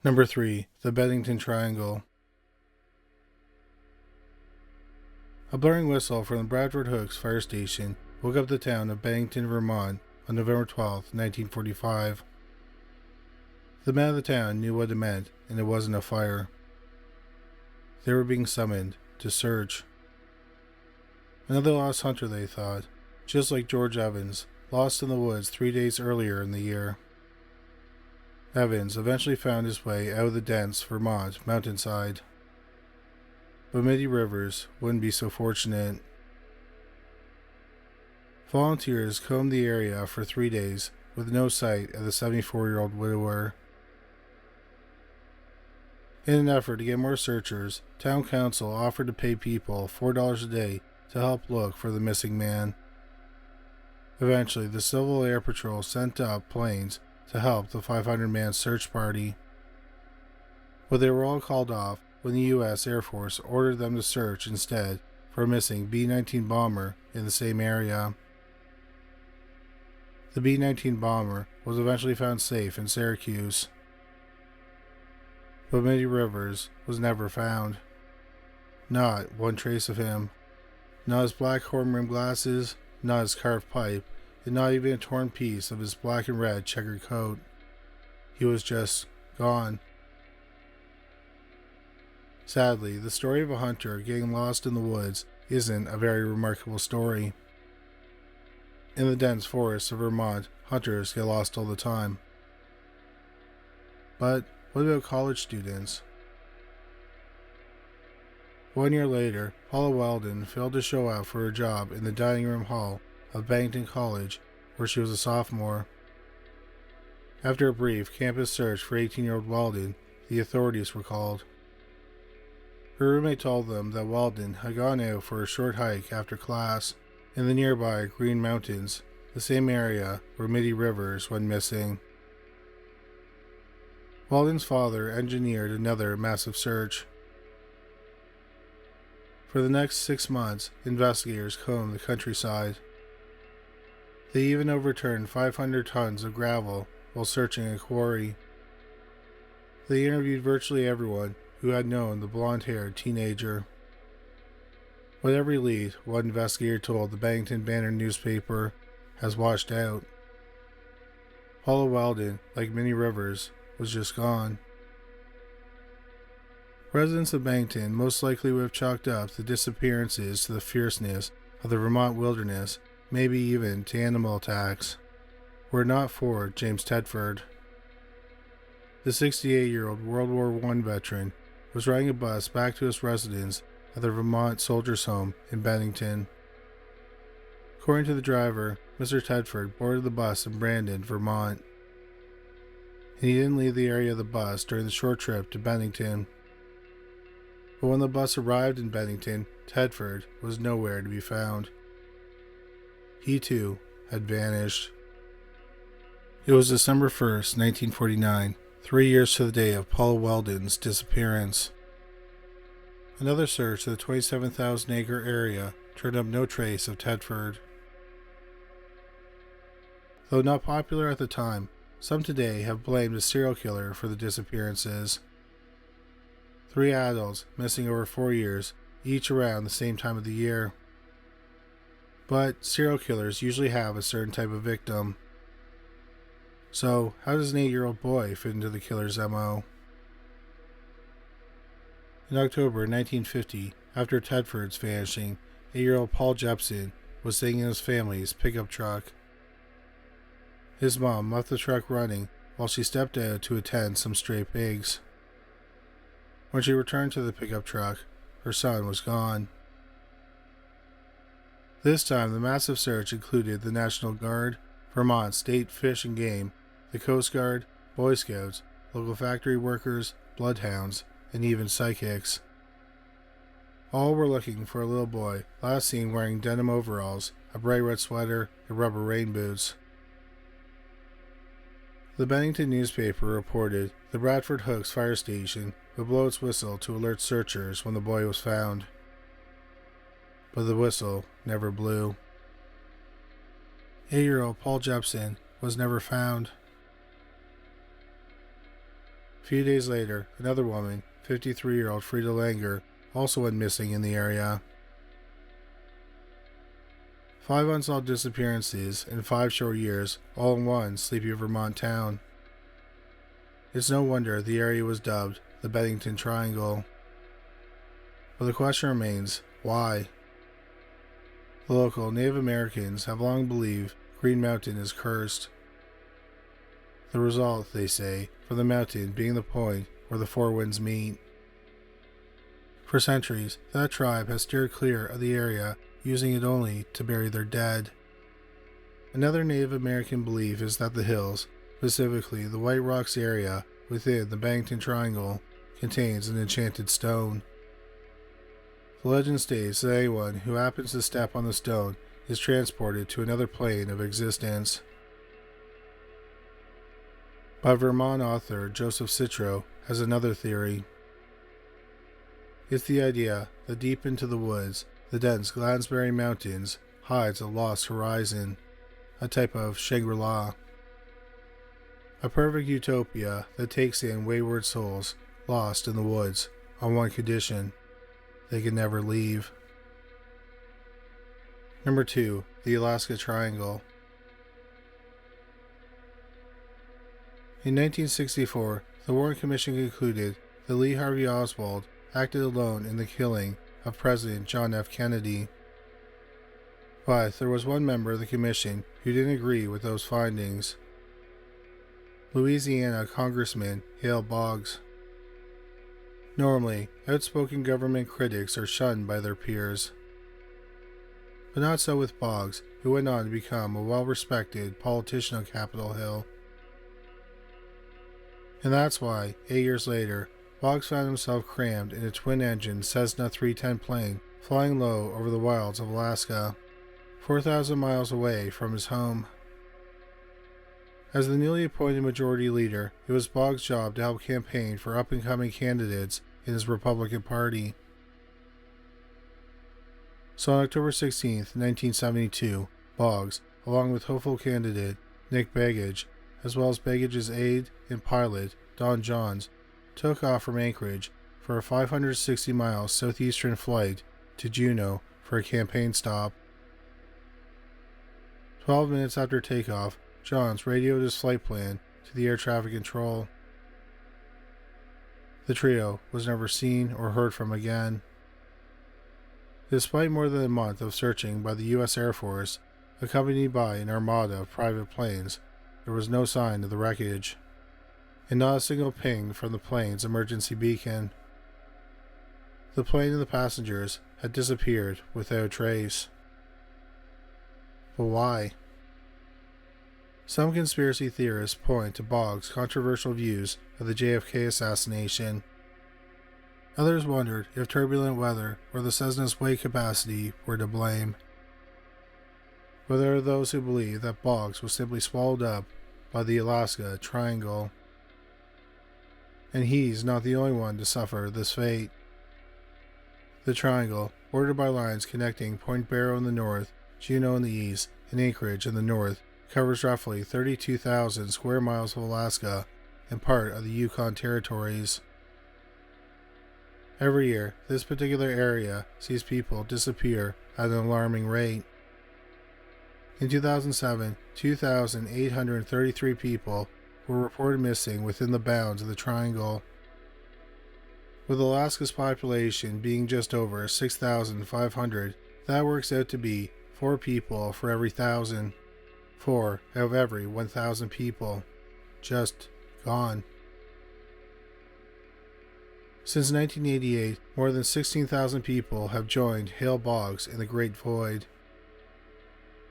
Number 3. The Bennington Triangle. A blaring whistle from the Bradford Hooks fire station woke up the town of Bennington, Vermont on November 12, 1945. The men of the town knew what it meant, and it wasn't a fire. They were being summoned to search. Another lost hunter, they thought, just like George Evans, lost in the woods 3 days earlier in the year. Evans eventually found his way out of the dense Vermont mountainside. But Mitty Rivers wouldn't be so fortunate. Volunteers combed the area for 3 days with no sight of the 74-year-old widower. In an effort to get more searchers, town council offered to pay people $4 a day to help look for the missing man. Eventually, the Civil Air Patrol sent up planes to help the 500-man search party. But they were all called off when the U.S. Air Force ordered them to search instead for a missing B-19 bomber in the same area. The B-19 bomber was eventually found safe in Syracuse. But Mitty Rivers was never found. Not one trace of him. Not his black horn-rimmed glasses, not his carved pipe, and not even a torn piece of his black and red checkered coat. He was just gone. Sadly, the story of a hunter getting lost in the woods isn't a very remarkable story. In the dense forests of Vermont, hunters get lost all the time. But what about college students? 1 year later, Paula Weldon failed to show up for a job in the dining room hall of Bennington College, where she was a sophomore. After a brief campus search for 18-year-old Weldon, the authorities were called. Her roommate told them that Weldon had gone out for a short hike after class in the nearby Green Mountains, the same area where Mitty Rivers went missing. Weldon's father engineered another massive search. For the next 6 months, investigators combed the countryside. They even overturned 500 tons of gravel while searching a quarry. They interviewed virtually everyone who had known the blonde-haired teenager. With every lead, one investigator told the Bennington Banner newspaper, has washed out. Paula Weldon, like Mitty Rivers, was just gone. Residents of Bennington most likely would have chalked up the disappearances to the fierceness of the Vermont wilderness, maybe even to animal attacks, were it not for James Tedford. The 68-year-old World War I veteran was riding a bus back to his residence at the Vermont Soldiers' Home in Bennington. According to the driver, Mr. Tedford boarded the bus in Brandon, Vermont, and he didn't leave the area of the bus during the short trip to Bennington. But when the bus arrived in Bennington, Tedford was nowhere to be found. He too had vanished. It was December 1st, 1949, 3 years to the day of Paula Weldon's disappearance. Another search of the 27,000-acre area turned up no trace of Tedford. Though not popular at the time, some today have blamed a serial killer for the disappearances. 3 adults missing over 4 years, each around the same time of the year. But serial killers usually have a certain type of victim. So, how does an 8-year-old boy fit into the killer's MO? In October 1950, after Tedford's vanishing, 8-year-old Paul Jepson was sitting in his family's pickup truck. His mom left the truck running while she stepped out to attend some stray pigs. When she returned to the pickup truck, her son was gone. This time, the massive search included the National Guard, Vermont State Fish and Game, the Coast Guard, Boy Scouts, local factory workers, bloodhounds, and even psychics. All were looking for a little boy last seen wearing denim overalls, a bright red sweater, and rubber rain boots. The Bennington newspaper reported the Bradford Hooks fire station would blow its whistle to alert searchers when the boy was found. But the whistle never blew. 8-year-old Paul Jepson was never found. A few days later, another woman, 53-year-old Frida Langer, also went missing in the area. 5 unsolved disappearances in 5 short years, all in one sleepy Vermont town. It's no wonder the area was dubbed the Bennington Triangle. But the question remains, why? The local Native Americans have long believed Green Mountain is cursed. The result, they say, from the mountain being the point where the four winds meet. For centuries, that tribe has steered clear of the area, using it only to bury their dead. Another Native American belief is that the hills, specifically the White Rocks area within the Bennington Triangle, contains an enchanted stone. The legend states that anyone who happens to step on the stone is transported to another plane of existence. But Vermont author Joseph Citro has another theory. It's the idea that deep into the woods, the dense Glansbury Mountains hides a lost horizon, a type of Shangri-La. A perfect utopia that takes in wayward souls lost in the woods on one condition: they can never leave. Number 2. The Alaskan Triangle. In 1964, the Warren Commission concluded that Lee Harvey Oswald acted alone in the killing of President John F. Kennedy. But there was one member of the commission who didn't agree with those findings: Louisiana Congressman Hale Boggs. Normally, outspoken government critics are shunned by their peers. But not so with Boggs, who went on to become a well-respected politician on Capitol Hill. And that's why, 8 years later, Boggs found himself crammed in a twin-engine Cessna 310 plane flying low over the wilds of Alaska, 4,000 miles away from his home. As the newly appointed majority leader, it was Boggs' job to help campaign for up-and-coming candidates in his Republican Party. So on October 16, 1972, Boggs, along with hopeful candidate Nick Begich, as well as Begich's aide and pilot Don Johns, took off from Anchorage for a 560-mile southeastern flight to Juneau for a campaign stop. 12 minutes after takeoff, Johns radioed his flight plan to the air traffic control. The trio was never seen or heard from again. Despite more than a month of searching by the U.S. Air Force, accompanied by an armada of private planes, there was no sign of the wreckage, and not a single ping from the plane's emergency beacon. The plane and the passengers had disappeared without trace. But why? Some conspiracy theorists point to Boggs' controversial views of the JFK assassination. Others wondered if turbulent weather or the Cessna's weight capacity were to blame. But there are those who believe that Boggs was simply swallowed up by the Alaskan Triangle. And he's not the only one to suffer this fate. The Triangle, bordered by lines connecting Point Barrow in the north, Juneau in the east, and Anchorage in the north, covers roughly 32,000 square miles of Alaska and part of the Yukon territories. Every year, this particular area sees people disappear at an alarming rate. In 2007, 2,833 people were reported missing within the bounds of the Triangle. With Alaska's population being just over 6,500, that works out to be 4 people for every 1,000. 4 out of every 1,000 people. Just gone. Since 1988, more than 16,000 people have joined Hale Boggs in the Great Void.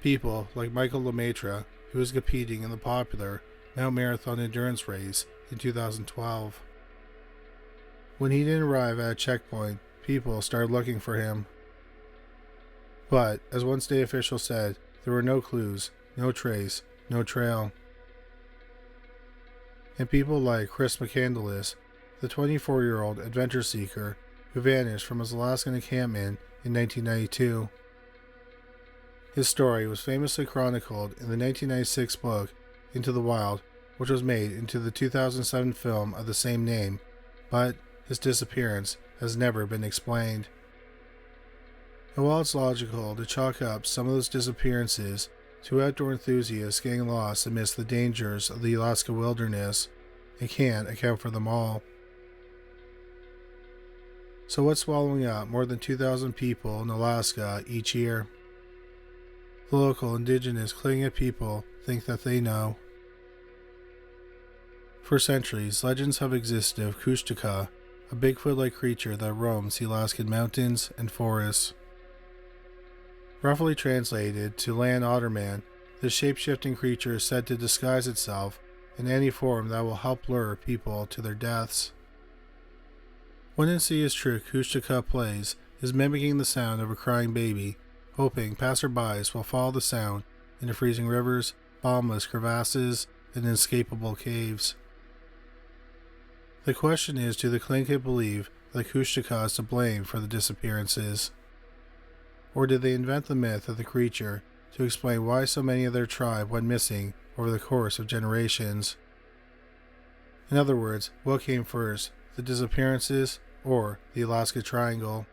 People like Michael Lemaitre, who was competing in the popular Mount Marathon endurance race in 2012. When he didn't arrive at a checkpoint, people started looking for him. But, as one state official said, there were no clues, no trace, no trail. And people like Chris McCandless, the 24-year-old adventure seeker who vanished from his Alaskan encampment in 1992. His story was famously chronicled in the 1996 book Into the Wild, which was made into the 2007 film of the same name, but his disappearance has never been explained. And while it's logical to chalk up some of those disappearances to outdoor enthusiasts getting lost amidst the dangers of the Alaska wilderness, it can't account for them all. So what's swallowing up more than 2,000 people in Alaska each year? The local indigenous Tlingit people think that they know. For centuries, legends have existed of Kushtaka, a Bigfoot-like creature that roams the Alaskan mountains and forests. Roughly translated to land otterman, this shape-shifting creature is said to disguise itself in any form that will help lure people to their deaths. One insidious trick Kushtaka plays is mimicking the sound of a crying baby, hoping passerbys will follow the sound into freezing rivers, bottomless crevasses, and inescapable caves. The question is, do the Tlingit believe that Kushtaka is to blame for the disappearances? Or did they invent the myth of the creature to explain why so many of their tribe went missing over the course of generations? In other words, what came first, the disappearances or the Alaskan Triangle?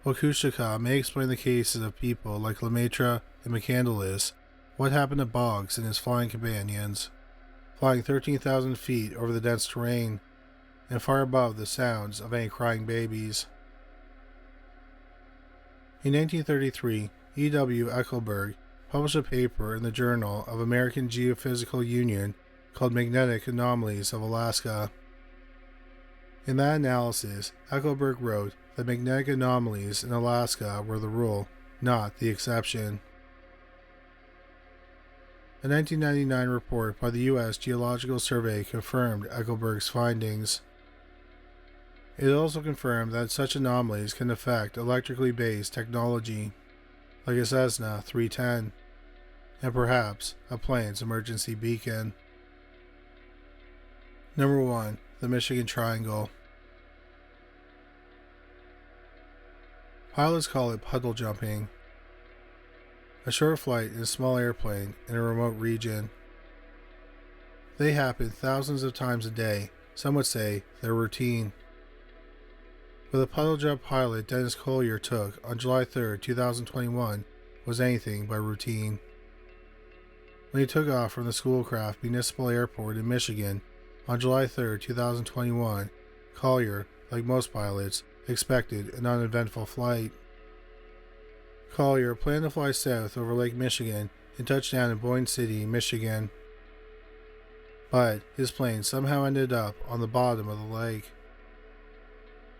While Kushtaka may explain the cases of people like Lemaitre and McCandless, what happened to Boggs and his flying companions, flying 13,000 feet over the dense terrain and far above the sounds of any crying babies? In 1933, E.W. Eckelberg published a paper in the Journal of American Geophysical Union called Magnetic Anomalies of Alaska. In that analysis, Eckelberg wrote that magnetic anomalies in Alaska were the rule, not the exception. A 1999 report by the U.S. Geological Survey confirmed Eckelberg's findings. It also confirmed that such anomalies can affect electrically based technology, like a Cessna 310, and perhaps a plane's emergency beacon. Number 1. The Michigan Triangle. Pilots call it puddle jumping. A short flight in a small airplane in a remote region. They happen thousands of times a day. Some would say they're routine. But the puddle jump pilot Dennis Collier took on July 3, 2021 was anything but routine. When he took off from the Schoolcraft Municipal Airport in Michigan on July 3, 2021, Collier, like most pilots, expected an uneventful flight. Collier planned to fly south over Lake Michigan and touch down in Boyne City, Michigan. But his plane somehow ended up on the bottom of the lake.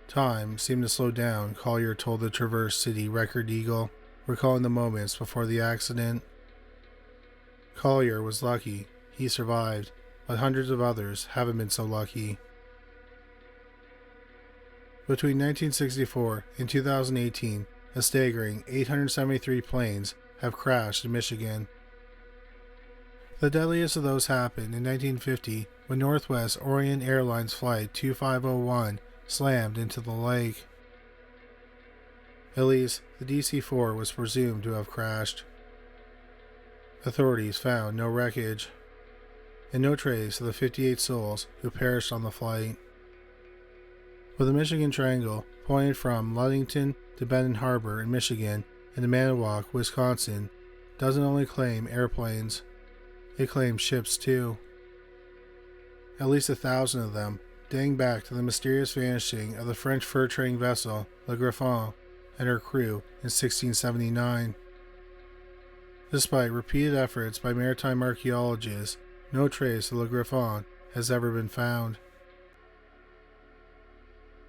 Time seemed to slow down, Collier told the Traverse City Record Eagle, recalling the moments before the accident. Collier was lucky. He survived, but hundreds of others haven't been so lucky. Between 1964 and 2018, a staggering 873 planes have crashed in Michigan. The deadliest of those happened in 1950 when Northwest Orient Airlines Flight 2501 slammed into the lake. At least, the DC-4 was presumed to have crashed. Authorities found no wreckage, and no trace of the 58 souls who perished on the flight. But the Michigan Triangle pointed from Ludington to Benton Harbor in Michigan and to Manitowoc, Wisconsin, doesn't only claim airplanes, it claims ships too. At least 1,000 of them, dating back to the mysterious vanishing of the French fur-trading vessel Le Griffon and her crew in 1679. Despite repeated efforts by maritime archaeologists, no trace of Le Griffon has ever been found.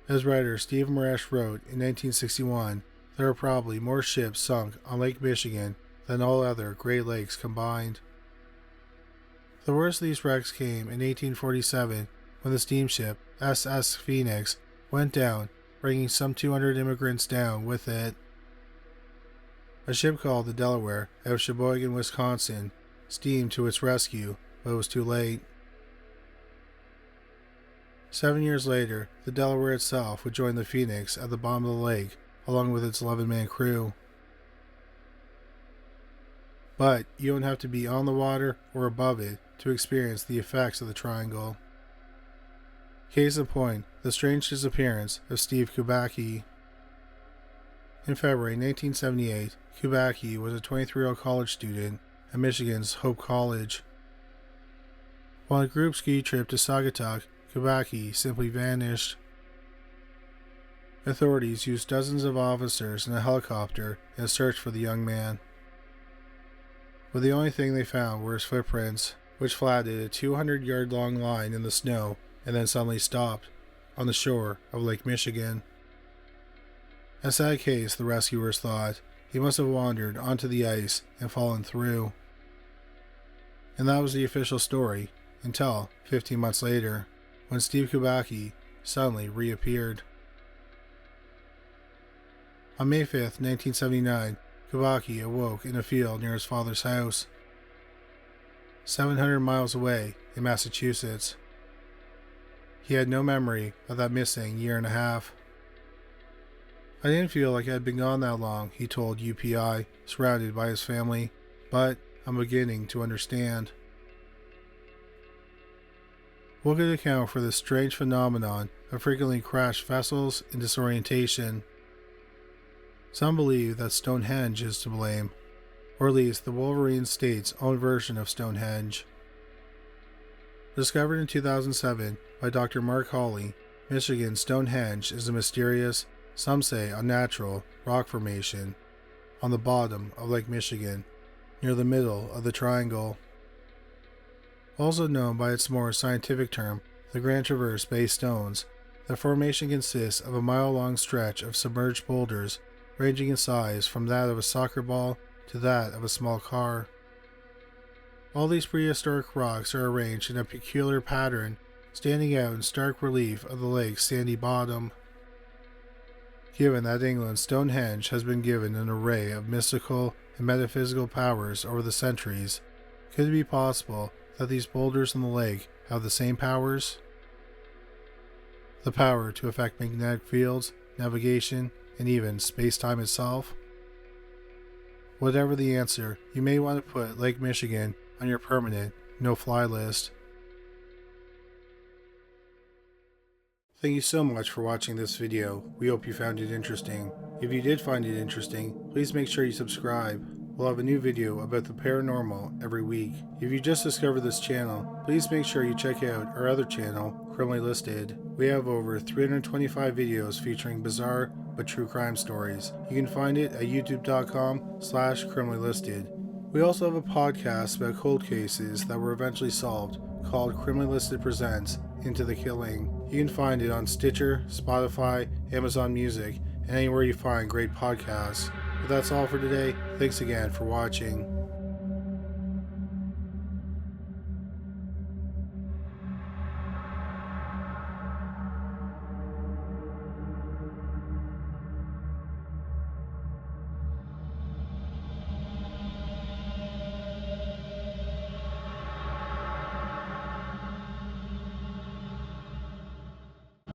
As writer Steve Maresh wrote in 1961, there are probably more ships sunk on Lake Michigan than all other Great Lakes combined. The worst of these wrecks came in 1847 when the steamship SS Phoenix went down, bringing some 200 immigrants down with it. A ship called the Delaware out of Sheboygan, Wisconsin, steamed to its rescue, but it was too late. 7 years later, the Delaware itself would join the Phoenix at the bottom of the lake, along with its 11-man crew. But you don't have to be on the water or above it to experience the effects of the triangle. Case in point, the strange disappearance of Steve Kubacki. In February 1978, Kubacki was a 23-year-old college student at Michigan's Hope College. While on a group ski trip to Saugatuck, Kubacki simply vanished. Authorities used dozens of officers and a helicopter in a search for the young man. But the only thing they found were his footprints, which flattened a 200-yard-long line in the snow and then suddenly stopped on the shore of Lake Michigan. A sad case, the rescuers thought. He must have wandered onto the ice and fallen through. And that was the official story, until 15 months later, when Steve Kubacki suddenly reappeared. On May 5th, 1979, Kubacki awoke in a field near his father's house, 700 miles away in Massachusetts. He had no memory of that missing year and a half. I didn't feel like I had been gone that long, he told UPI, surrounded by his family, but I'm beginning to understand. What could account for this strange phenomenon of frequently crashed vessels in disorientation? Some believe that Stonehenge is to blame, or at least the Wolverine State's own version of Stonehenge. Discovered in 2007 by Dr. Mark Hawley, Michigan's Stonehenge is a mysterious, some say unnatural, rock formation on the bottom of Lake Michigan, near the middle of the triangle. Also known by its more scientific term, the Grand Traverse Bay Stones, the formation consists of a mile-long stretch of submerged boulders ranging in size from that of a soccer ball to that of a small car. All these prehistoric rocks are arranged in a peculiar pattern, standing out in stark relief of the lake's sandy bottom. Given that England's Stonehenge has been given an array of mystical and metaphysical powers over the centuries, could it be possible that these boulders in the lake have the same powers? The power to affect magnetic fields, navigation, and even space-time itself? Whatever the answer, you may want to put Lake Michigan on your permanent no-fly list. Thank you so much for watching this video. We hope you found it interesting. If you did find it interesting, please make sure you subscribe. We'll have a new video about the paranormal every week. If you just discovered this channel, please make sure you check out our other channel, Criminally Listed. We have over 325 videos featuring bizarre but true crime stories. You can find it at youtube.com/criminallylisted. We also have a podcast about cold cases that were eventually solved called Criminally Listed Presents Into the Killing. You can find it on Stitcher, Spotify, Amazon Music, and anywhere you find great podcasts. But that's all for today. Thanks again for watching.